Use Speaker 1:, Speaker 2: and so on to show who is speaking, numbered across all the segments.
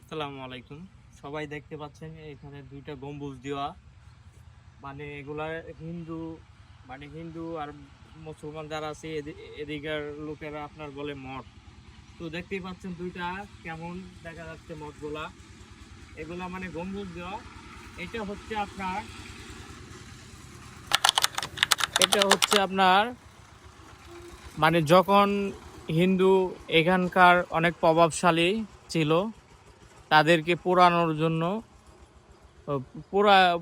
Speaker 1: আসসালামু আলাইকুম। সবাই দেখতে পাচ্ছেন এখানে দুইটা গম্বুজ দেওয়া, মানে এগুলা হিন্দু আর মুসলমান যারা আছে এদিকের লোকেরা আপনার বলে মঠ। তো দেখতেই পাচ্ছেন দুইটা কেমন দেখা যাচ্ছে মঠগুলা, এগুলা মানে গম্বুজ দেওয়া। এটা হচ্ছে আপনার মানে যখন হিন্দু এখানকার অনেক প্রভাবশালী ছিল, তাদেরকে পোড়ানোর জন্য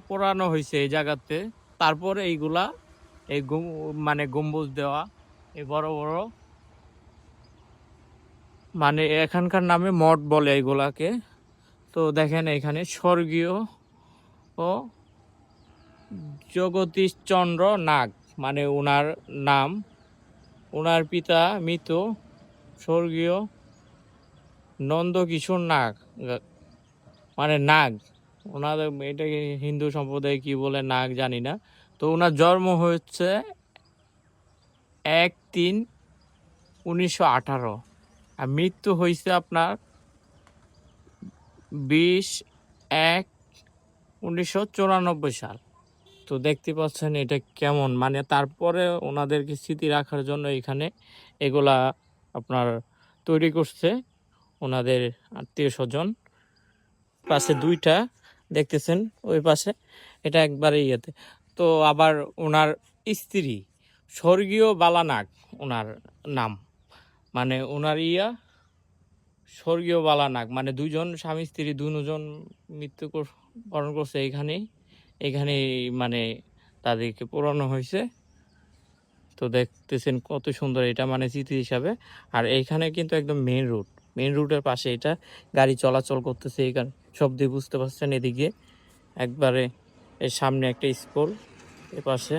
Speaker 1: পোড়ানো হয়েছে এই জায়গাতে। তারপরে এইগুলা মানে গম্বুজ দেওয়া, এই বড় বড়, মানে এখানকার নামে মঠ বলে এগুলাকে। তো দেখেন এখানে স্বর্গীয় ও জগদীশচন্দ্র নাগ, মানে ওনার নাম। ওনার পিতা মৃত স্বর্গীয় নন্দকিশোর নাগ, মানে নাগ। ওনাদের এটাকে হিন্দু সম্প্রদায় কি বলে নাগ জানি না। তো ওনার জন্ম হচ্ছে 1/3/1918 আর মৃত্যু হয়েছে আপনার 20/1/1994 সাল। তো দেখতে পাচ্ছেন এটা কেমন, মানে তারপরে ওনাদেরকে স্মৃতি রাখার জন্য এখানে এগুলা আপনার তৈরি করছে ওনাদের আত্মীয় স্বজন। পাশে দুইটা দেখতেছেন, ওই পাশে এটা একবারে ইয়েতে। তো আবার ওনার স্ত্রী স্বর্গীয় বালানাগ ওনার নাম, মানে ওনার স্বর্গীয় বালানাগ, মানে দুইজন স্বামী স্ত্রী দুজন মৃত্যুবরণ করছে এখানেই মানে তাদেরকে পোড়ানো হয়েছে। তো দেখতেছেন কত সুন্দর, এটা মানে স্মৃতি হিসাবে। আর এইখানে কিন্তু একদম মেইন রুটের পাশে এটা গাড়ি চলাচল করতেছে, এই সব দিয়ে বুঝতে পারছেন। এদিকে একবারে এর সামনে একটা স্কুল, এ পাশে